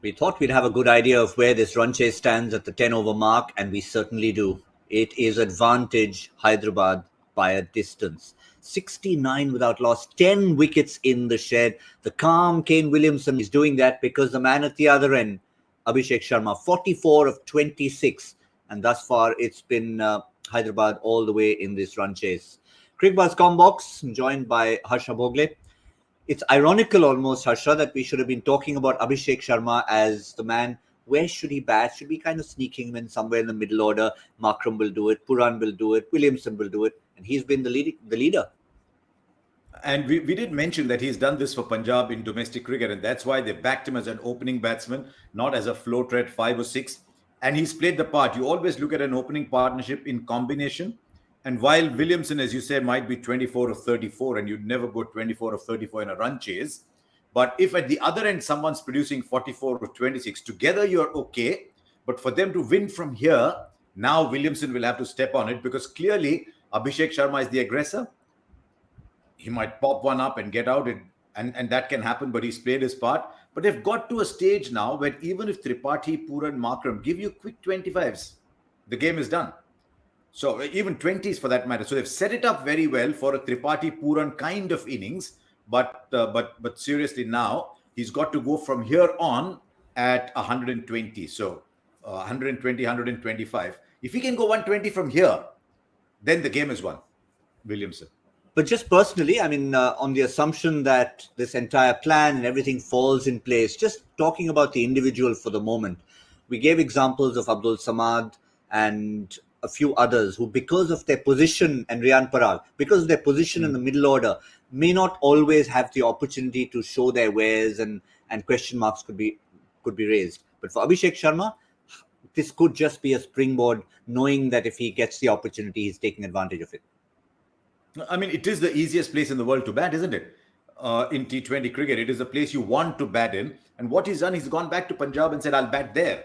We thought we'd have a good idea of where this run chase stands at the 10 over mark, and we certainly do. It is advantage Hyderabad by a distance. 69 without loss, 10 wickets in the shed. The calm Kane Williamson is doing that because the man at the other end, Abhishek Sharma, 44 of 26. And thus far, it's been Hyderabad all the way in this run chase. Cricbuzz Comm Box, joined by Harsha Bhogle. It's ironical almost, Harsha, that we should have been talking about Abhishek Sharma as the man. Where should he bat? Should be kind of sneaking him in somewhere in the middle order. Markram will do it, Puran will do it, Williamson will do it, and he's been the leader. And we did mention that he's done this for Punjab in domestic cricket, and that's why they backed him as an opening batsman, not as a float red 5 or 6. And he's played the part. You always look at an opening partnership in combination. And while Williamson, as you said, might be 24 of 34, and you'd never go 24 of 34 in a run chase, but if at the other end someone's producing 44 or 26, together you're okay. But for them to win from here, now Williamson will have to step on it, because clearly Abhishek Sharma is the aggressor. He might pop one up and get out, and that can happen, but he's played his part. But they've got to a stage now where even if Tripathi, Puran, Markram give you quick 25s, the game is done. So even 20s for that matter. So they've set it up very well for a Tripathi Puran kind of innings. But seriously now, he's got to go from here on at 120. So 120, 125. If he can go 120 from here, then the game is won, Williamson. But just personally, I mean, on the assumption that this entire plan and everything falls in place, just talking about the individual for the moment, we gave examples of Abdul Samad and a few others who, because of their position, and Riyan Parag, because of their position in the middle order, may not always have the opportunity to show their wares, and question marks could be raised. But for Abhishek Sharma, this could just be a springboard, knowing that if he gets the opportunity, he's taking advantage of it. I mean, it is the easiest place in the world to bat, isn't it? In T20 cricket, it is the place you want to bat in. And what he's done, he's gone back to Punjab and said, I'll bat there.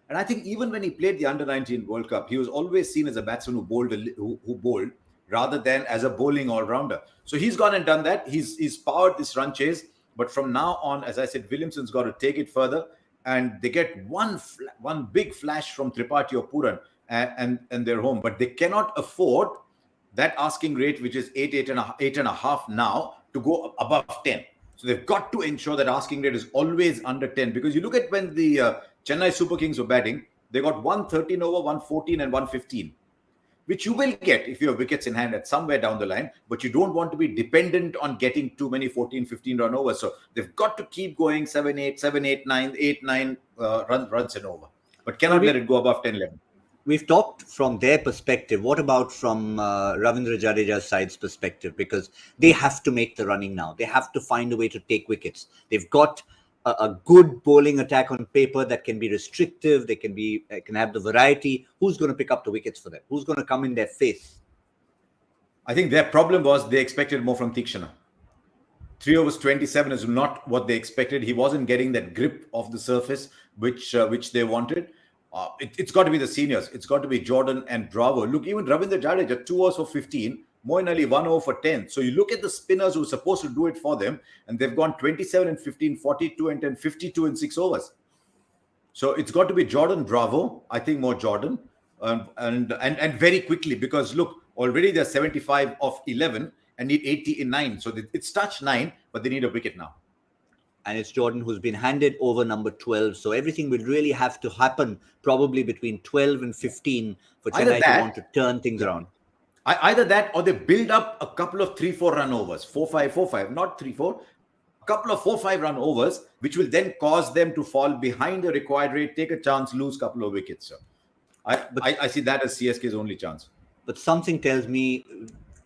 And I think even when he played the Under-19 World Cup, he was always seen as a batsman who bowled rather than as a bowling all-rounder. So he's gone and done that. He's powered this run chase. But from now on, as I said, Williamson's got to take it further. And they get one big flash from Tripathi or Puran and they're home. But they cannot afford that asking rate, which is 8.5 now, to go above 10. So they've got to ensure that asking rate is always under 10. Because you look at when the Chennai Super Kings were batting, they got 113 over, 114 and 115, which you will get if you have wickets in hand at somewhere down the line, but you don't want to be dependent on getting too many 14, 15 run overs. So they've got to keep going 7, 8, 9 runs and over, but cannot let it go above 10, 11. We've talked from their perspective. What about from Ravindra Jadeja's side's perspective? Because they have to make the running now. They have to find a way to take wickets. They've got a good bowling attack on paper that can be restrictive. They can have the variety. Who's going to pick up the wickets for them? Who's going to come in their face? I think their problem was they expected more from Tikshana. 3 overs 27 is not what they expected. He wasn't getting that grip of the surface which they wanted. It's got to be the seniors. It's got to be Jordan and Bravo. Look, even Ravindra Jadeja, 2 overs for 15. Moeen Ali, 1 over for 10. So you look at the spinners who were supposed to do it for them, and they've gone 27 and 15, 42 and 10, 52 and 6 overs. So it's got to be Jordan, Bravo. I think more Jordan. And very quickly, because look, already they're 75 of 11 and need 80 in 9. So it's touched 9, but they need a wicket now. And it's Jordan who's been handed over number 12. So everything will really have to happen probably between 12 and 15 for Chennai to want to turn things around. Either that, or they build up a couple of 3-4 run overs, 4-5, 4-5, not 3-4, a couple of 4-5 run overs, which will then cause them to fall behind the required rate, take a chance, lose a couple of wickets. So I see that as CSK's only chance. But something tells me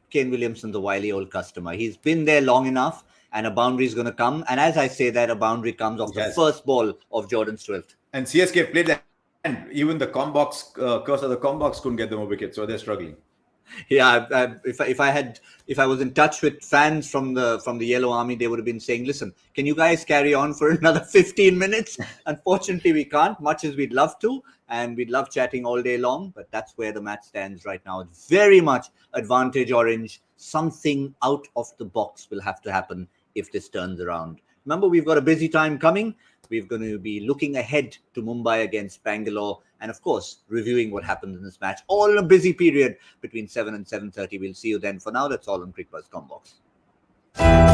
Kane Williamson, the wily old customer, he's been there long enough, and a boundary is going to come. And as I say that, a boundary comes off the first ball of Jordan's 12th. And CSK played that, and even the Comm Box, curse of the Comm Box couldn't get them a wicket, so they're struggling. Yeah, if I was in touch with fans from the Yellow Army, they would have been saying, listen, can you guys carry on for another 15 minutes? Unfortunately, we can't, much as we'd love to, and we'd love chatting all day long, but that's where the match stands right now. It's very much advantage orange. Something out of the box will have to happen if this turns around. Remember, we've got a busy time coming. We're going to be looking ahead to Mumbai against Bangalore and, of course, reviewing what happened in this match. All in a busy period between 7 and 7:30. We'll see you then. For now, that's all on Cricbuzz Comm Box.